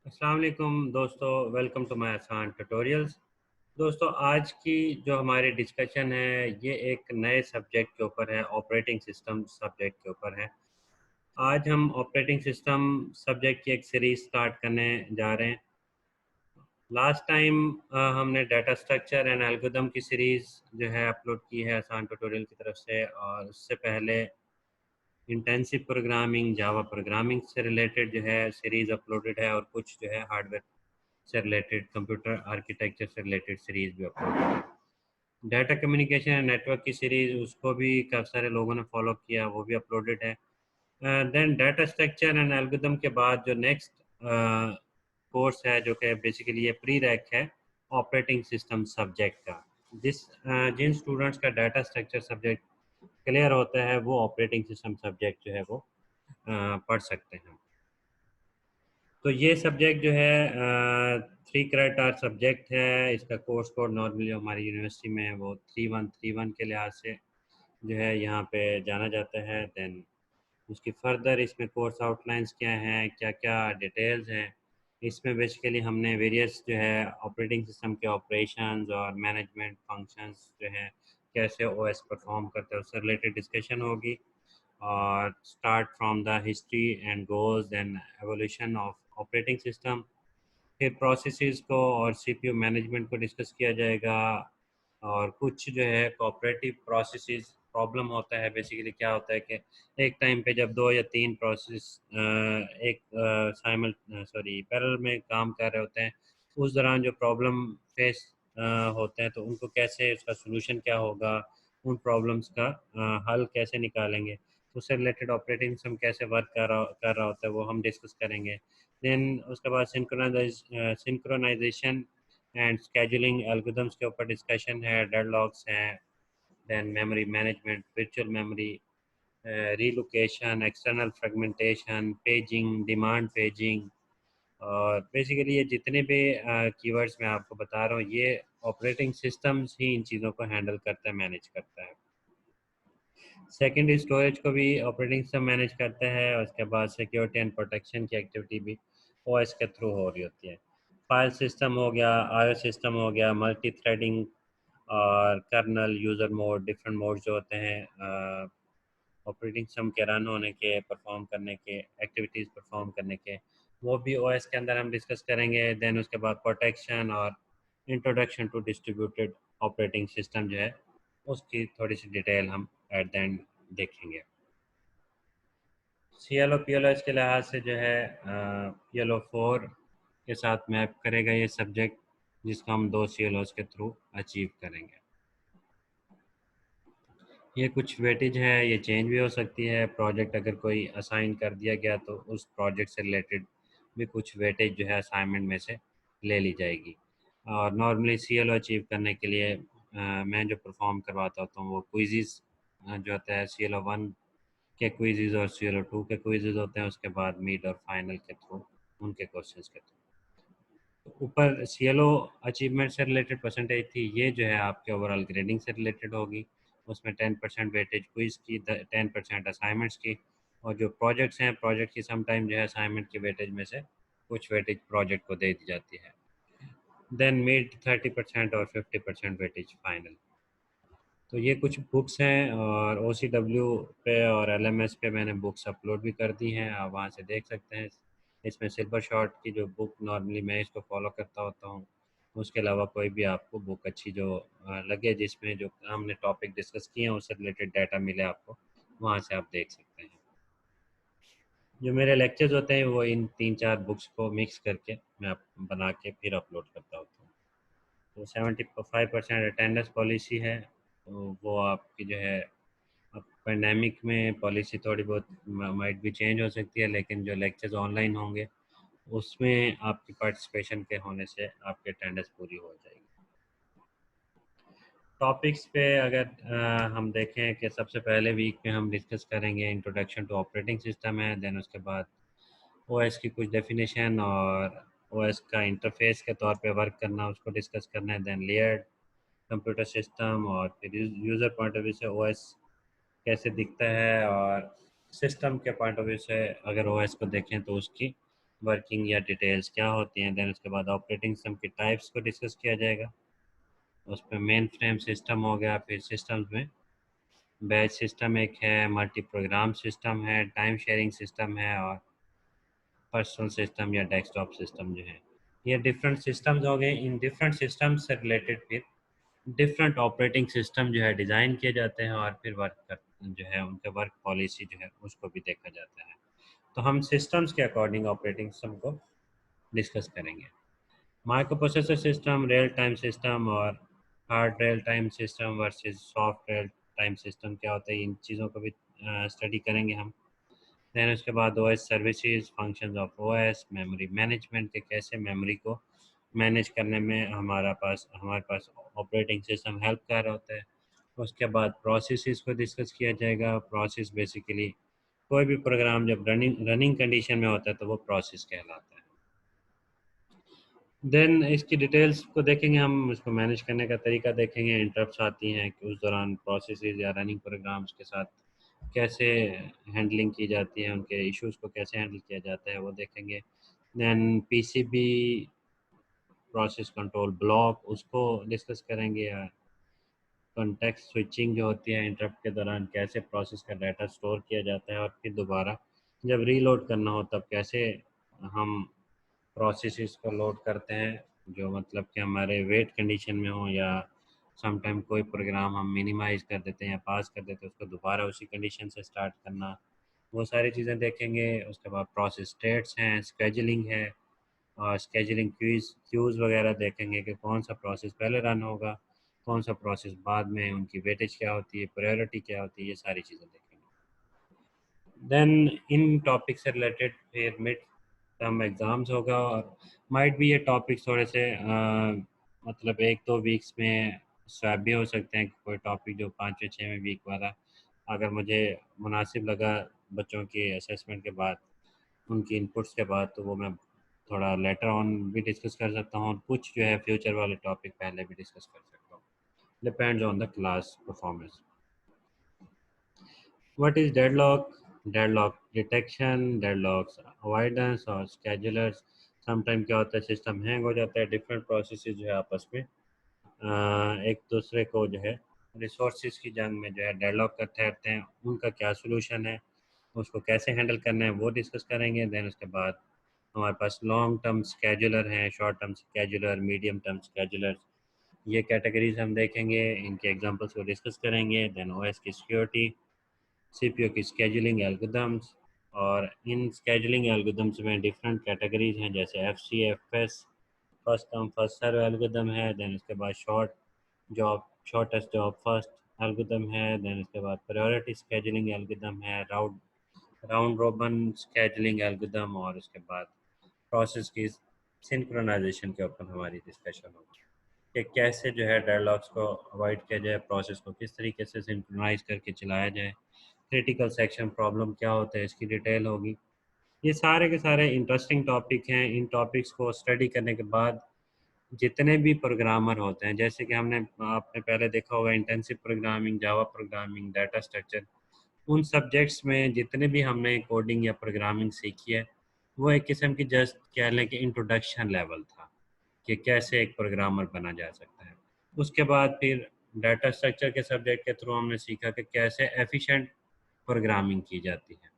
अस्सलाम वालेकुम दोस्तों, वेलकम टू माय आसान ट्यूटोरियल्स। दोस्तों, आज की जो हमारी डिस्कशन है ये एक नए सब्जेक्ट के ऊपर है, ऑपरेटिंग सिस्टम सब्जेक्ट के ऊपर है। आज हम ऑपरेटिंग सिस्टम सब्जेक्ट की एक सीरीज स्टार्ट करने जा रहे हैं। लास्ट टाइम हमने डाटा स्ट्रक्चर एंड एल्गोरिथम की सीरीज़ जो है अपलोड की है आसान ट्यूटोरियल की तरफ से, और उससे पहले इंटेंसिव प्रोग्रामिंग, जावा प्रोग्रामिंग से रिलेटेड जो है सीरीज़ अपलोडेड है, और कुछ जो है हार्डवेयर से रिलेटेड, कंप्यूटर आर्किटेक्चर से रिलेटेड सीरीज़ भी अपलोडेड है। डाटा कम्युनिकेशन एंड नेटवर्क की सीरीज़, उसको भी काफ़ी सारे लोगों ने फॉलो किया, वो भी अपलोडेड है। Then data structure and algorithm के बाद जो नेक्स्ट कोर्स है, जो कि बेसिकली ये प्री रैक है ऑपरेटिंग सिस्टम सब्जेक्ट का। जिन स्टूडेंट्स का डाटा स्ट्रक्चर सब्जेक्ट क्लियर होता है वो ऑपरेटिंग सिस्टम सब्जेक्ट जो है वो पढ़ सकते हैं। तो ये सब्जेक्ट जो है 3 क्रेडिट सब्जेक्ट है। इसका कोर्स कोड नॉर्मली हमारी यूनिवर्सिटी में वो 3131 के लिहाज से जो है यहाँ पे जाना जाता है। देन उसकी फर्दर इसमें कोर्स आउटलाइंस क्या हैं, क्या क्या डिटेल्स हैं, इसमें बेसिकली हमने वेरियस जो है ऑपरेटिंग सिस्टम के ऑपरेशंस और मैनेजमेंट फंक्शंस जो हैं कैसे ओएस परफॉर्म करते हैं उससे रिलेटेड डिस्कशन होगी। और start from the history and goals and evolution of operating system. फिर प्रोसेसेस को और सीपीयू मैनेजमेंट को डिस्कस किया जाएगा। और कुछ जो है कोऑपरेटिव प्रोसेसेस प्रॉब्लम होता है। बेसिकली क्या होता है कि एक टाइम पे जब दो या तीन प्रोसेस एक साइमल सॉरी पैरेलल में काम कर रहे होते हैं, उस दौरान जो प्रॉब्लम फेस होते हैं तो उनको कैसे, उसका सोल्यूशन क्या होगा, उन प्रॉब्लम्स का हल कैसे निकालेंगे, उससे रिलेटेड ऑपरेटिंग सिस्टम कैसे वर्क कर रहा होता है वो हम डिस्कस करेंगे। देन उसके बाद सिंक्रोनाइजेशन एंड स्केजुलिंग एल्गोरिथम्स के ऊपर डिस्कशन है, डेडलॉक्स हैं। Then memory management, virtual memory, relocation, external fragmentation, paging, demand paging. और बेसिकली ये जितने भी कीवर्ड्स मैं आपको बता रहा हूँ, ये ऑपरेटिंग सिस्टम्स ही इन चीज़ों को हैंडल करता है, मैनेज करता है। सेकेंडरी स्टोरेज को भी ऑपरेटिंग सिस्टम मैनेज करता है, और उसके बाद सिक्योरिटी एंड प्रोटेक्शन की एक्टिविटी भी ओएस के थ्रू हो रही होती है। फाइल सिस्टम हो गया, आईओ सिस्टम हो गया, मल्टी थ्रेडिंग और kernel, user mode, different mode जो होते हैं ऑपरेटिंग सिस्टम के रन होने के, परफॉर्म करने के, एक्टिविटीज़ परफॉर्म करने के, वो भी ओएस के अंदर हम डिस्कस करेंगे। देन उसके बाद प्रोटेक्शन और introduction to distributed operating system जो है उसकी थोड़ी सी डिटेल हम एट द एंड देखेंगे। C L O P L O के लिहाज से जो है पी एल ओ 4 के साथ मैप करेगा ये सब्जेक्ट, जिसको हम 2 CLOs के थ्रू अचीव करेंगे। ये कुछ वेटेज है, ये चेंज भी हो सकती है। प्रोजेक्ट अगर कोई असाइन कर दिया गया तो उस प्रोजेक्ट से रिलेटेड भी कुछ वेटेज जो है असाइनमेंट में से ले ली जाएगी। और नॉर्मली CLO अचीव करने के लिए मैं जो परफॉर्म करवाता होता हूँ वो क्विज़िज़ जो होता है, CLO 1 के क्विज़िज़ और CLO 2 के क्विज़िज़ होते हैं। उसके बाद मिड और फाइनल के थ्रू उनके क्वेश्चंस के थ्रू ऊपर CLO अचीवमेंट से रिलेटेड परसेंटेज थी, ये जो है आपके ओवरऑल ग्रेडिंग से रिलेटेड होगी। उसमें 10% वेटेज क्विज़ की, 10% असाइनमेंट्स की, और जो प्रोजेक्ट्स हैं, प्रोजेक्ट की समटाइम जो है असाइनमेंट की वेटेज में से कुछ वेटेज प्रोजेक्ट को दे दी जाती है। देन मिड 30% और 50% वेटेज फाइनल। तो ये कुछ बुक्स हैं, और OCW पे और LMS पे मैंने बुक्स अपलोड भी कर दी हैं, आप वहाँ से देख सकते हैं। इसमें सिल्वर शॉट की जो बुक नॉर्मली मैं इसको फॉलो करता होता हूँ, उसके अलावा कोई भी आपको बुक अच्छी जो लगे, जिसमें जो हमने टॉपिक डिस्कस किए हैं उससे रिलेटेड डाटा मिले आपको, वहाँ से आप देख सकते हैं। जो मेरे लेक्चर्स होते हैं वो इन 3-4 बुक्स को मिक्स करके मैं बना के फिर अपलोड करता होता हूँ। तो 75% अटेंडेंस पॉलिसी है, तो वो आपकी जो है, अब पेंडेमिक में पॉलिसी थोड़ी बहुत माइट भी चेंज हो सकती है, लेकिन जो लेक्चर्स ऑनलाइन होंगे उसमें आपकी पार्टिसिपेशन के होने से आपकी अटेंडेंस पूरी हो जाएगी। टॉपिक्स पे अगर हम देखें कि सबसे पहले वीक में हम डिस्कस करेंगे इंट्रोडक्शन टू ऑपरेटिंग सिस्टम है। देन उसके बाद ओएस की कुछ डेफिनेशन और ओएस का इंटरफेस के तौर पे वर्क करना, उसको डिस्कस करना है। देन लेयर्ड कंप्यूटर सिस्टम, और फिर यूज़र पॉइंट ऑफ व्यू से ओएस कैसे दिखता है, और सिस्टम के पॉइंट ऑफ व्यू से अगर ओएस को देखें तो उसकी वर्किंग या डिटेल्स क्या होती हैं। देन उसके बाद ऑपरेटिंग सिस्टम की टाइप्स को डिस्कस किया जाएगा। उसमें मेन फ्रेम सिस्टम हो गया, फिर सिस्टम्स में बैच सिस्टम एक है, मल्टी प्रोग्राम सिस्टम है, टाइम शेयरिंग सिस्टम है, और पर्सनल सिस्टम या डेस्कटॉप सिस्टम जो है। ये डिफरेंट सिस्टम्स हो गए। इन डिफरेंट सिस्टम से रिलेटेड फिर डिफरेंट ऑपरेटिंग सिस्टम जो है डिज़ाइन किए जाते हैं, और फिर जो है उनके वर्क पॉलिसी जो है उसको भी देखा जाता है। तो हम सिस्टम्स के अकॉर्डिंग ऑपरेटिंग सिस्टम को डिस्कस करेंगे। Micro processor system, real time system और hard real time system versus soft real time system क्या होता है, इन चीज़ों को भी स्टडी करेंगे हम। दैन उसके बाद OS services, functions of OS, memory management के कैसे मेमोरी को मैनेज करने में हमारे पास ऑपरेटिंग सिस्टम हेल्प कर रहा होता है। उसके बाद प्रोसेसेस को डिस्कस किया जाएगा। प्रोसेस बेसिकली कोई भी प्रोग्राम जब रनिंग रनिंग कंडीशन में होता है तो वो प्रोसेस कहलाता है। देन इसकी डिटेल्स को देखेंगे हम, इसको मैनेज करने का तरीका देखेंगे। इंटरप्ट्स आती हैं कि उस दौरान प्रोसेसेस या रनिंग प्रोग्राम्स के साथ कैसे हैंडलिंग की जाती है, उनके इश्यूज को कैसे हैंडल किया जाता है वो देखेंगे। Then PCB process control block उसको डिस्कस करेंगे, या कॉन्टेक्स्ट स्विचिंग जो होती है इंटरप्ट के दौरान कैसे प्रोसेस का डाटा स्टोर किया जाता है, और फिर दोबारा जब रीलोड करना हो तब कैसे हम प्रोसेसेस को लोड करते हैं, जो मतलब कि हमारे वेट कंडीशन में हो, या समटाइम कोई प्रोग्राम हम मिनिमाइज कर देते हैं या पास कर देते हैं उसको दोबारा उसी कंडीशन से स्टार्ट करना, वो सारी चीज़ें देखेंगे। उसके बाद प्रोसेस स्टेट्स हैं, स्केजुलिंग है, और स्केजुलिंग क्यूज़ वगैरह देखेंगे कि कौन सा प्रोसेस पहले रन होगा, कौन सा प्रोसेस बाद में, उनकी वेटेज क्या होती है, प्रायोरिटी क्या होती है, ये सारी चीज़ें देखेंगे। देन इन टॉपिक से रिलेटेड फिर मिड टर्म एग्ज़ाम्स होगा, और माइट भी ये टॉपिक थोड़े से मतलब 1-2 वीक्स में स्वैप भी हो सकते हैं। कोई टॉपिक जो 5वें 6वें वीक वाला अगर मुझे मुनासिब लगा बच्चों के असेसमेंट के बाद, उनकी इनपुट्स के बाद, तो वो मैं थोड़ा लेटर ऑन भी डिस्कस कर सकता हूँ, और कुछ जो है फ्यूचर वाले टॉपिक पहले भी डिस्कस कर सकता हूँ। Depends on the class performance. What is deadlock? Deadlock detection, deadlocks avoidance और schedulers। समटाइम क्या होता है, सिस्टम हैंग हो जाता है, डिफरेंट प्रोसेसेस जो है आपस में एक दूसरे को जो है रिसोर्सेज की जंग में जो है डेडलॉक करते रहते हैं। उनका क्या सोल्यूशन है, उसको कैसे हैंडल करना है वो डिस्कस करेंगे। देन उसके बाद हमारे पास लॉन्ग टर्म स्केजुलर हैं, short term scheduler, medium term scheduler, ये कैटेगरीज हम देखेंगे, इनके एग्जांपल्स को डिस्कस करेंगे। देन ओएस की सिक्योरिटी, सीपीयू की स्केजुलिंग एल्गोरिथम्स, और इन स्केजुलिंग एल्गोरिथम्स में डिफरेंट कैटेगरीज हैं, जैसे F C F S, first come first serve algorithm है। देन उसके बाद job shortest job first algorithm है। देन उसके बाद प्रायोरिटी स्केजुलिंग एल्गोरिथम है, राउंड रोबन स्केजुलिंग एल्गोरिथम, और उसके बाद प्रोसेस की सिंक्रोनाइजेशन के ऊपर हमारी डिस्कशन होगी कि कैसे जो है डेडलॉक्स को अवॉइड किया जाए, प्रोसेस को किस तरीके से सिंक्रोनाइज करके चलाया जाए, क्रिटिकल सेक्शन प्रॉब्लम क्या होता है इसकी डिटेल होगी। ये सारे के सारे इंटरेस्टिंग टॉपिक हैं। इन टॉपिक्स को स्टडी करने के बाद जितने भी प्रोग्रामर होते हैं, जैसे कि आपने पहले देखा होगा intensive programming, Java programming, data structure, उन सब्जेक्ट्स में जितने भी हमने कोडिंग या प्रोग्रामिंग सीखी है, वो एक किस्म की जस्ट कह लें कि इंट्रोडक्शन लेवल था कि कैसे एक प्रोग्रामर बना जा सकता है। उसके बाद फिर डाटा स्ट्रक्चर के सब्जेक्ट के थ्रू हमने सीखा कि कैसे एफिशिएंट प्रोग्रामिंग की जाती है।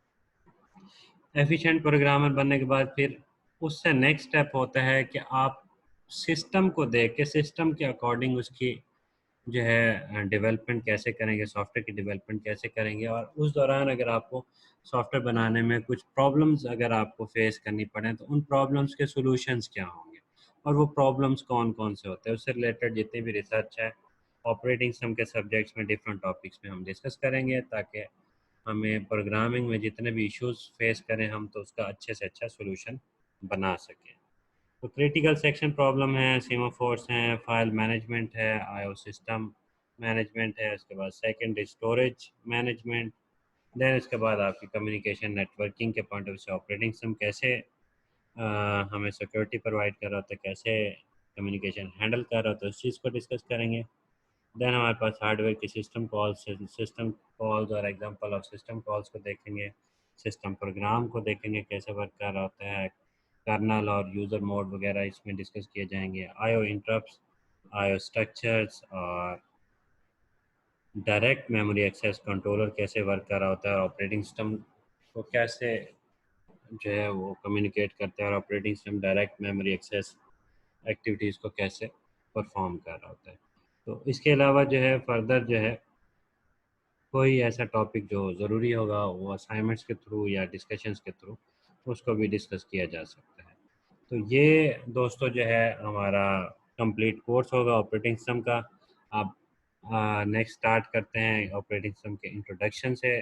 एफिशिएंट प्रोग्रामर बनने के बाद फिर उससे नेक्स्ट स्टेप होता है कि आप सिस्टम को देख के सिस्टम के अकॉर्डिंग उसकी जो है डेवलपमेंट कैसे करेंगे, सॉफ्टवेयर की डेवलपमेंट कैसे करेंगे, और उस दौरान अगर आपको सॉफ्टवेयर बनाने में कुछ प्रॉब्लम्स अगर आपको फेस करनी पड़े तो उन प्रॉब्लम्स के सॉल्यूशंस क्या होंगे, और वो प्रॉब्लम्स कौन कौन से होते हैं, उससे रिलेटेड जितनी भी रिसर्च है ऑपरेटिंग सिस्टम के सब्जेक्ट्स में डिफरेंट टॉपिक्स में हम डिस्कस करेंगे, ताकि हमें प्रोग्रामिंग में जितने भी इश्यूज फेस करें हम तो उसका अच्छे से अच्छा सोल्यूशन बना सकें। तो क्रिटिकल सेक्शन प्रॉब्लम है, सीमाफोर्स हैं, फाइल मैनेजमेंट है, आईओ सिस्टम मैनेजमेंट है, उसके बाद सेकंड स्टोरेज मैनेजमेंट। देन उसके बाद आपकी कम्युनिकेशन नेटवर्किंग के पॉइंट ऑफ से ऑपरेटिंग सिस्टम कैसे हमें सिक्योरिटी प्रोवाइड कर रहा होता है, कैसे कम्युनिकेशन हैंडल कर रहा होता है, उस चीज़ को डिस्कस करेंगे। देन हमारे पास हार्डवेयर की सिस्टम कॉल्स और एग्जांपल ऑफ सिस्टम कॉल्स को देखेंगे, सिस्टम प्रोग्राम को देखेंगे कैसे वर्क कर रहा होता है, कर्नल और यूज़र मोड वगैरह इसमें डिस्कस किए जाएंगे, आईओ इंटरप्ट्स, आईओ स्ट्रक्चर्स और डायरेक्ट मेमोरी एक्सेस कंट्रोलर कैसे वर्क कर रहा होता है और ऑपरेटिंग सिस्टम को कैसे जो है वो कम्युनिकेट करता है और operating system direct memory access activities को कैसे परफॉर्म कर रहा होता है। तो इसके अलावा जो है फर्दर जो है कोई ऐसा टॉपिक जो ज़रूरी होगा वो असाइनमेंट्स के थ्रू या डिस्कशंस के थ्रू उसको भी डिस्कस किया जा सकता है। तो ये दोस्तों जो है हमारा कंप्लीट कोर्स होगा ऑपरेटिंग सिस्टम का। अब नेक्स्ट स्टार्ट करते हैं ऑपरेटिंग सिस्टम के इंट्रोडक्शन से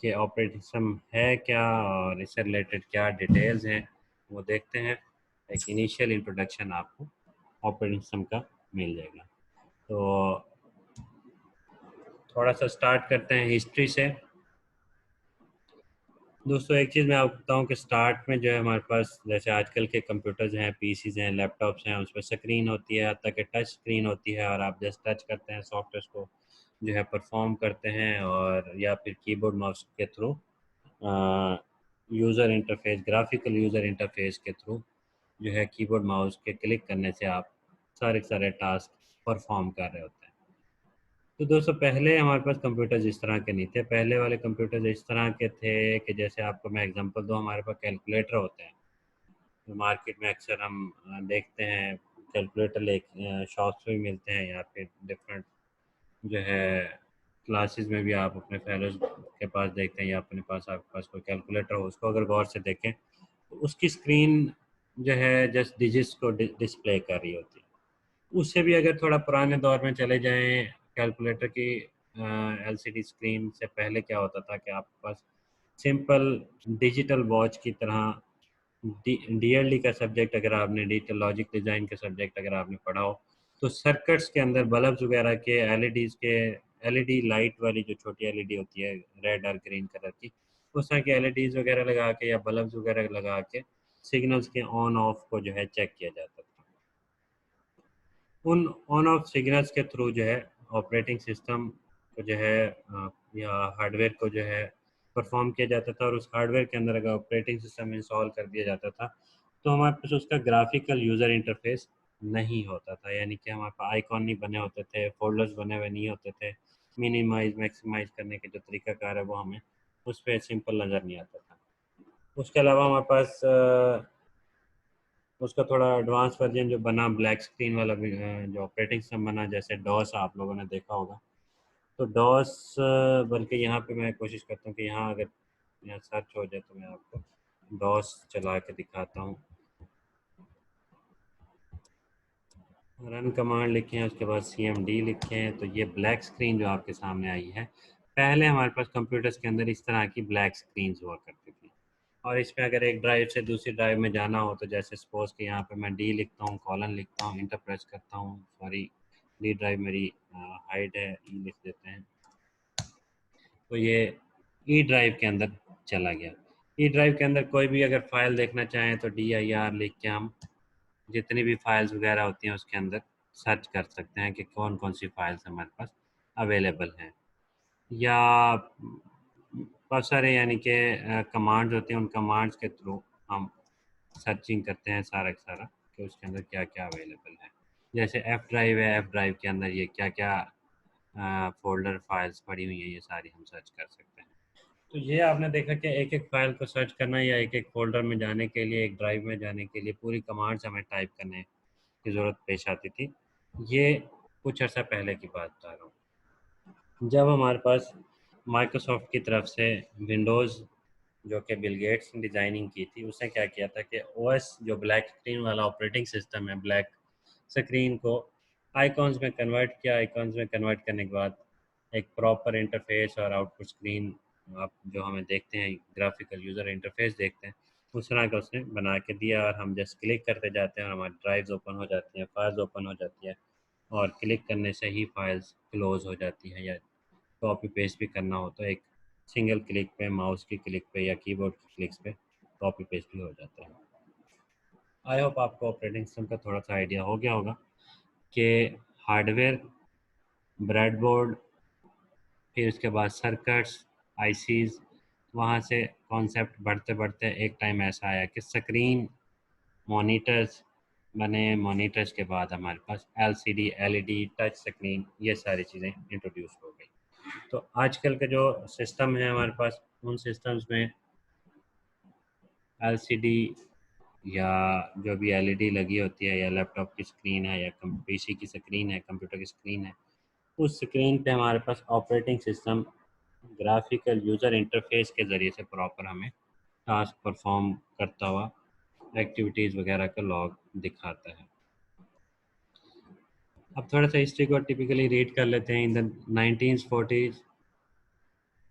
कि ऑपरेटिंग सिस्टम है क्या और इससे रिलेटेड क्या डिटेल्स हैं वो देखते हैं। एक इनिशियल इंट्रोडक्शन आपको ऑपरेटिंग सिस्टम का मिल जाएगा। तो थोड़ा सा स्टार्ट करते हैं हिस्ट्री से। दोस्तों एक चीज़ मैं आपको बताऊं कि स्टार्ट में जो है हमारे पास जैसे आजकल के कंप्यूटर्स हैं, पीसीज हैं, लैपटॉप्स हैं, उस पर स्क्रीन होती है, हत्ता कि टच स्क्रीन होती है और आप जस्ट टच करते हैं सॉफ्टवेयर को जो है परफॉर्म करते हैं और या फिर कीबोर्ड माउस के through user interface, graphical user interface के थ्रू जो है कीबोर्ड माउस के क्लिक करने से आप सारे के सारे टास्क परफॉर्म कर रहे होते हैं। तो दोस्तों पहले हमारे पास कंप्यूटर्स इस तरह के नहीं थे। पहले वाले कंप्यूटर्स इस तरह के थे कि जैसे आपको मैं एग्जांपल दूं, हमारे पास कैलकुलेटर होते हैं। तो मार्केट में अक्सर हम देखते हैं कैलकुलेटर एक शॉप्स में भी मिलते हैं या फिर डिफरेंट जो है क्लासेस में भी आप अपने फेलोज के पास देखते हैं या अपने पास आपके पास कोई कैलकुलेटर हो उसको अगर गौर से देखें तो उसकी स्क्रीन जो है जस्ट डिजिट्स को डिस्प्ले कर रही होती है। उससे भी अगर थोड़ा पुराने दौर में चले जाएं, कैलकुलेटर की एलसीडी स्क्रीन से पहले क्या होता था कि आपके पास सिंपल डिजिटल वॉच की तरह डीएलडी का सब्जेक्ट अगर आपने डिजिटल लॉजिक डिज़ाइन का सब्जेक्ट अगर आपने पढ़ा हो तो सर्किट्स के अंदर बल्ब्स वगैरह के एलईडीज के एलईडी लाइट वाली जो छोटी एलईडी होती है रेड और ग्रीन कलर की, उस तरह की एलईडीज वगैरह लगा के या बल्ब्स वगैरह लगा के सिग्नल्स के ऑन ऑफ को जो है चेक किया जाता था। उन ऑन ऑफ सिग्नल्स के थ्रू जो है ऑपरेटिंग सिस्टम को जो है या हार्डवेयर को जो है परफॉर्म किया जाता था और उस हार्डवेयर के अंदर अगर ऑपरेटिंग सिस्टम इंस्टॉल कर दिया जाता था तो हमारे पास उसका ग्राफिकल यूज़र इंटरफेस नहीं होता था, यानी कि हमारे पास आइकॉन नहीं बने होते थे, फोल्डर्स बने हुए नहीं होते थे, मिनिमाइज मैक्सिमाइज करने के जो तरीकाकार है वो हमें उस पर सिंपल नज़र नहीं आता था। उसके अलावा हमारे पास उसका थोड़ा एडवांस वर्जन जो बना ब्लैक स्क्रीन वाला जो ऑपरेटिंग सिस्टम बना जैसे डॉस आप लोगों ने देखा होगा। तो डॉस बल्कि यहाँ पे मैं कोशिश करता हूँ कि यहाँ अगर यहाँ सर्च हो जाए तो मैं आपको डॉस चला के दिखाता हूँ। रन कमांड लिखे हैं, उसके बाद CMD लिखे हैं, तो ये ब्लैक स्क्रीन जो आपके सामने आई है, पहले हमारे पास कंप्यूटर्स के अंदर इस तरह की ब्लैक स्क्रीन हुआ करती थी और इसमें अगर एक ड्राइव से दूसरी ड्राइव में जाना हो तो जैसे सपोज कि यहाँ पे मैं डी लिखता हूँ, कॉलन लिखता हूँ, इंटर प्रेस करता हूँ, सॉरी डी ड्राइव मेरी हाइड है, ई लिख देते हैं, तो ये ई ड्राइव के अंदर चला गया। ई ड्राइव के अंदर कोई भी अगर फाइल देखना चाहें तो DIR लिख के हम जितनी भी फाइल्स वगैरह होती हैं उसके अंदर सर्च कर सकते हैं कि कौन कौन सी फाइल्स हमारे पास अवेलेबल हैं। या बहुत सारे यानी कि कमांड्स होते हैं, उन कमांड्स के थ्रू हम सर्चिंग करते हैं सारा का सारा कि उसके अंदर क्या क्या अवेलेबल है। जैसे F ड्राइव है, F ड्राइव के अंदर ये क्या क्या फोल्डर फाइल्स पड़ी हुई हैं ये सारी हम सर्च कर सकते हैं। तो ये आपने देखा कि एक एक फाइल को सर्च करना या एक एक फोल्डर में जाने के लिए, एक ड्राइव में जाने के लिए पूरी कमांड्स हमें टाइप करने की ज़रूरत पेश आती थी। ये कुछ अर्सा पहले की बात बता रहा हूँ जब हमारे पास माइक्रोसॉफ्ट की तरफ से विंडोज़ जो कि बिल गेट्स ने डिज़ाइनिंग की थी, उसने क्या किया था कि OS जो ब्लैक स्क्रीन वाला ऑपरेटिंग सिस्टम है, ब्लैक स्क्रीन को आइकॉन्स में कन्वर्ट किया। आइकॉन्स में कन्वर्ट करने के बाद एक प्रॉपर इंटरफेस और आउटपुट स्क्रीन आप जो हमें देखते हैं ग्राफिकल यूज़र इंटरफेस देखते हैं उस तरह का उसने बना के दिया और हम जस्ट क्लिक करते जाते हैं और हमारी ड्राइव्स ओपन हो जाती हैं, फाइल्स ओपन हो जाती है और क्लिक करने से ही फाइल्स क्लोज हो जाती हैं। या कॉपी पेस्ट भी करना हो तो एक सिंगल क्लिक पे, माउस की क्लिक पे या कीबोर्ड की क्लिक्स पे कॉपी पेस्ट भी हो जाता है। आई होप आपको ऑपरेटिंग सिस्टम का थोड़ा सा आइडिया हो गया होगा कि हार्डवेयर, ब्रेडबोर्ड, फिर उसके बाद सर्किट्स, आईसीज, वहाँ से कॉन्सेप्ट बढ़ते बढ़ते एक टाइम ऐसा आया कि स्क्रीन मॉनिटर्स बने, मॉनिटर्स के बाद हमारे पास एलसीडी, एलईडी, टच स्क्रीन, ये सारी चीज़ें इंट्रोड्यूस हो गई। तो आजकल के जो सिस्टम है हमारे पास, उन सिस्टम्स में एलसीडी या जो भी एलईडी लगी होती है, या लैपटॉप की स्क्रीन है, या पीसी की स्क्रीन है, कंप्यूटर की स्क्रीन है, उस स्क्रीन पे हमारे पास operating system graphical user interface के ज़रिए से प्रॉपर हमें टास्क परफॉर्म करता हुआ एक्टिविटीज़ वगैरह का लॉग दिखाता है। अब थोड़ा सा हिस्ट्री को टिपिकली रीड कर लेते हैं। In the 1940s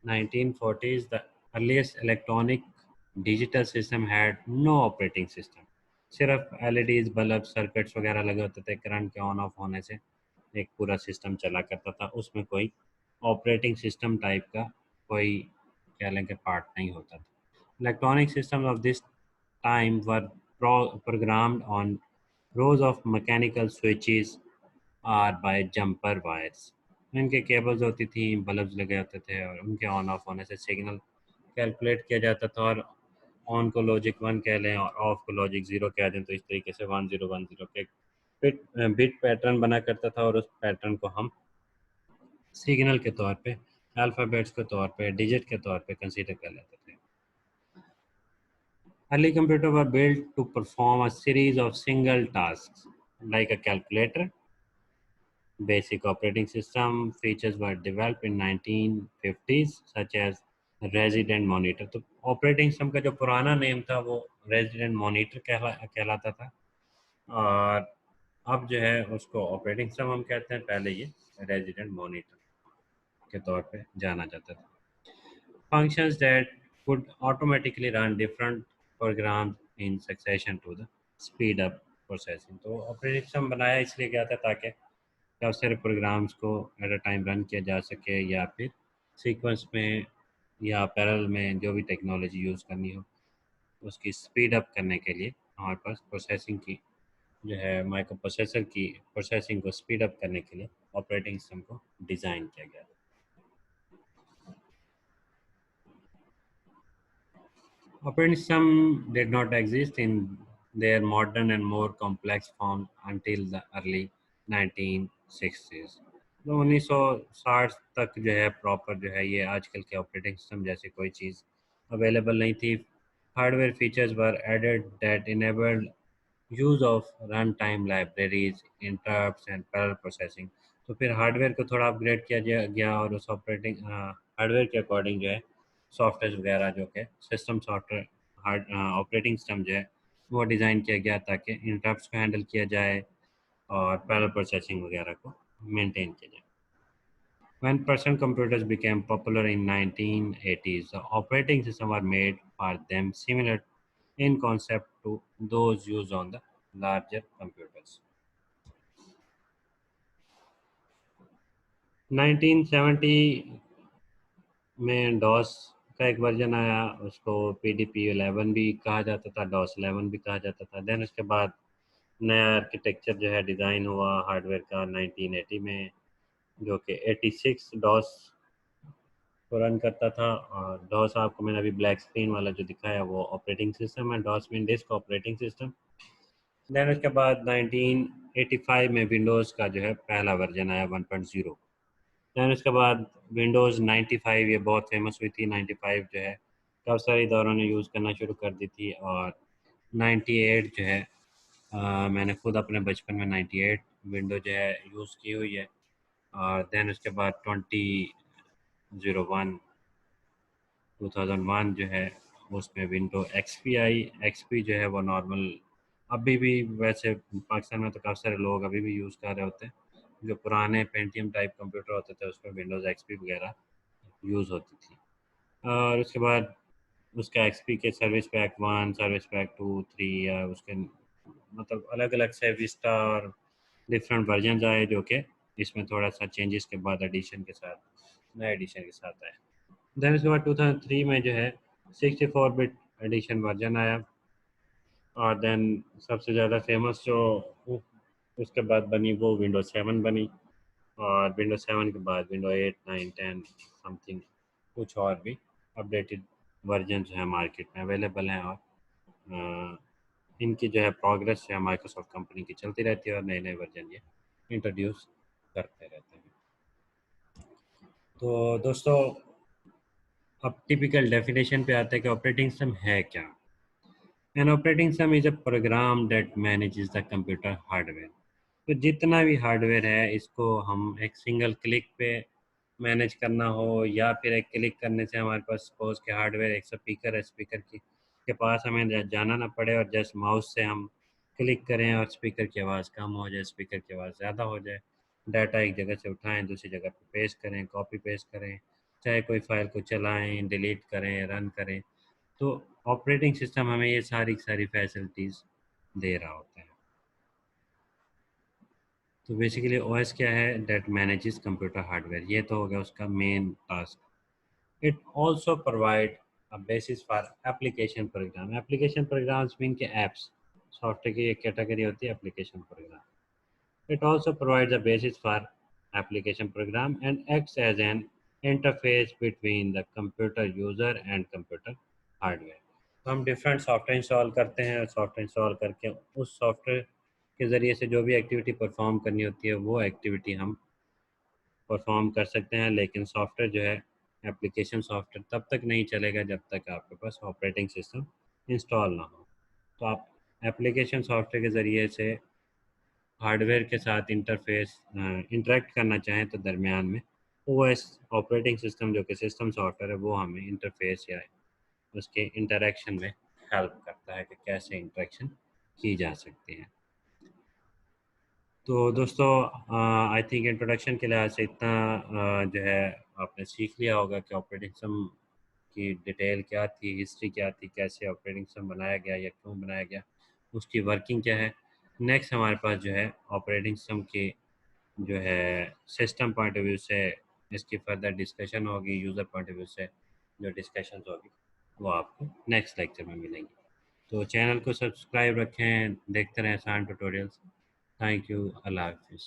1940s, the earliest electronic digital system had no operating system. सिर्फ एलईडीज, बल्ब, सर्किट्स वगैरह लगे होते थे। करंट के ऑन ऑफ होने से एक पूरा सिस्टम चला करता था, उसमें कोई ऑपरेटिंग सिस्टम टाइप का कोई कह लें कि पार्ट नहीं होता था। Electronic system of this time were programmed on rows of mechanical switches or by jumper wires. इनके केबल्स होती थी, बल्ब्स लगे होते थे, और उनके ऑन ऑफ होने से सिग्नल कैलकुलेट किया जाता था, और ऑन को लॉजिक 1 कह लें और ऑफ को लॉजिक 0 कह दें, तो इस तरीके से 1010 के बिट बिट पैटर्न बना करता था, और उस पैटर्न को हम सिग्नल के तौर पे, अल्फ़ाबेट्स के तौर पे, डिजिट के तौर पे कंसीडर कर लेते थे। Early computers were built to perform a series of single tasks, like a calculator. Basic operating system features were developed in 1950s, such as Resident Monitor. तो ऑपरेटिंग सिस्टम का जो पुराना नेम था वो रेजिडेंट मॉनिटर कहलाता था, और अब जो है उसको ऑपरेटिंग सिस्टम हम कहते हैं। पहले ये रेजिडेंट मॉनिटर के तौर पे जाना जाता था। Functions that could automatically run different programs in succession to the speed up processing. तो ऑपरेटिंग सिस्टम बनाया इसलिए गया था ताकि काफ़ी सारे प्रोग्राम्स को एट अ टाइम रन किया जा सके, या फिर सीक्वेंस में या पैरेलल में जो भी टेक्नोलॉजी यूज़ करनी हो उसकी स्पीड अप करने के लिए हमारे पास प्रोसेसिंग की जो है, माइक्रो प्रोसेसर की प्रोसेसिंग को स्पीड अप करने के लिए ऑपरेटिंग सिस्टम को डिज़ाइन किया गया। Operating system did not exist in their modern and more complex form until the early 1960s. तो 1960 तक जो है प्रॉपर जो है ये आजकल के ऑपरेटिंग सिस्टम जैसी कोई चीज़ अवेलेबल नहीं थी। Hardware features were added that enabled use of run time libraries, interrupts and parallel processing. तो फिर हार्डवेयर को थोड़ा अपग्रेड किया गया, और उस ऑपरेटिंग हार्डवेयर के अकॉर्डिंग जो है सॉफ्टवेयर वगैरह जो कि system software hard operating system जो है वो डिज़ाइन किया गया ताकि इंटरप्ट्स को हैंडल किया जाए और पैरेलल प्रोसेसिंग वगैरह को मेंटेन किया जाए। When personal computers became popular in 1980s, the operating systems were made for them similar in concept to those used on the larger computers. 1970 में डॉस का एक वर्जन आया, उसको PDP-11 भी कहा जाता था, डॉस 11 भी कहा जाता था। देन उसके बाद नया आर्किटेक्चर जो है डिज़ाइन हुआ हार्डवेयर का 1980 में, जो कि 86 डॉस को रन करता था। और डॉस आपको मैंने अभी ब्लैक स्क्रीन वाला जो दिखाया वो ऑपरेटिंग सिस्टम है, DOS main disk operating system. Then उसके बाद 1985 में विंडोज़ का जो है पहला वर्जन आया 1.0। देन उसके बाद विंडोज़ 95, ये बहुत फेमस हुई थी। 95 जो है काफ़ी सारे इदारों ने यूज़ करना शुरू कर दी थी। और 98 जो है मैंने खुद अपने बचपन में 98 विंडो जो है यूज़ की हुई है। और देन उसके बाद 2001 2001 जो है उसमें विंडो एक्सपी आई। एक्सपी जो है वो नॉर्मल अभी भी, वैसे पाकिस्तान में तो काफ़ी सारे लोग अभी भी यूज़ कर रहे होते हैं। जो पुराने पेंटियम टाइप कंप्यूटर होते थे उसमें विंडोज़ एक्सपी वगैरह यूज़ होती थी। और उसके बाद उसका एक्सपी के सर्विस पैक 1, सर्विस पैक 2, 3, या उसके मतलब अलग अलग से विस्टा और डिफरेंट वर्जन आए, जो कि इसमें थोड़ा सा चेंजेस के बाद एडिशन के साथ, नए एडिशन के साथ आए। देन उसके बाद 2003 में जो है 64 बिट एडिशन वर्जन आया। और देन सबसे ज़्यादा फेमस जो उसके बाद बनी वो विंडोज 7 बनी। और विंडोज 7 के बाद विंडो 8, 9, 10 समथिंग कुछ और भी अपडेटेड वर्जन जो है मार्केट में अवेलेबल हैं। और इनकी जो है प्रोग्रेस है माइक्रोसॉफ्ट कंपनी की चलती रहती है और नए नए वर्जन ये इंट्रोड्यूस करते रहते हैं। तो दोस्तों अब टिपिकल डेफिनेशन पे आते हैं कि ऑपरेटिंग सिस्टम है क्या। An operating system is a program that manages the computer hardware. तो जितना भी हार्डवेयर है इसको हम एक सिंगल क्लिक पे मैनेज करना हो, या फिर एक क्लिक करने से हमारे पास सपोज के हार्डवेयर एक स्पीकर है, स्पीकर की के पास हमें जाना ना पड़े और जस्ट माउस से हम क्लिक करें और स्पीकर की आवाज़ कम हो जाए, स्पीकर की आवाज़ ज़्यादा हो जाए, डाटा एक जगह से उठाएं दूसरी जगह पे पेस्ट करें, कॉपी पेस्ट करें, चाहे कोई फाइल को चलाएं, डिलीट करें, रन करें। तो ऑपरेटिंग सिस्टम हमें ये सारी सारी फैसिलिटीज़ दे रहा होता है। तो बेसिकली ओएस क्या है, दैट मैनेजेस कंप्यूटर हार्डवेयर, ये तो हो गया उसका main task. It also provide a basis for application program. Application programs mean के एप्स, सॉफ्टवेयर की एक कैटेगरी होती है application program. It also provides a basis for application program and acts as an interface between the computer user and computer hardware. तो हम different software install करते हैं और सॉफ्टवेयर इंस्टॉल करके उस सॉफ्टवेयर के ज़रिए से जो भी एक्टिविटी परफॉर्म करनी होती है वो एक्टिविटी हम परफॉर्म कर सकते हैं। लेकिन सॉफ्टवेयर जो है, एप्लीकेशन सॉफ्टवेयर तब तक नहीं चलेगा जब तक आपके पास ऑपरेटिंग सिस्टम इंस्टॉल ना हो। तो आप एप्लीकेशन सॉफ्टवेयर के ज़रिए से हार्डवेयर के साथ इंटरेक्ट करना चाहें तो दरमियान में ओएस ऑपरेटिंग सिस्टम जो कि सिस्टम सॉफ्टवेयर है वो हमें इंटरफेस या उसके इंटरेक्शन में हेल्प करता है कि कैसे इंटरेक्शन की जा सकती है। तो दोस्तों आई थिंक इंट्रोडक्शन के लिहाज से इतना जो है आपने सीख लिया होगा कि ऑपरेटिंग सिस्टम की डिटेल क्या थी, हिस्ट्री क्या थी, कैसे ऑपरेटिंग सिस्टम बनाया गया या क्यों बनाया गया, उसकी वर्किंग क्या है। नेक्स्ट हमारे पास जो है ऑपरेटिंग सिस्टम की जो है सिस्टम पॉइंट ऑफ व्यू से इसकी फर्दर डिस्कशन होगी, यूज़र पॉइंट ऑफ व्यू से जो डिस्कशन होगी वो आपको नेक्स्ट लेक्चर में मिलेंगी। तो चैनल को सब्सक्राइब रखें, देखते रहें आसान ट्यूटोरियल्स। थैंक यू, अल्लाह हाफिज़।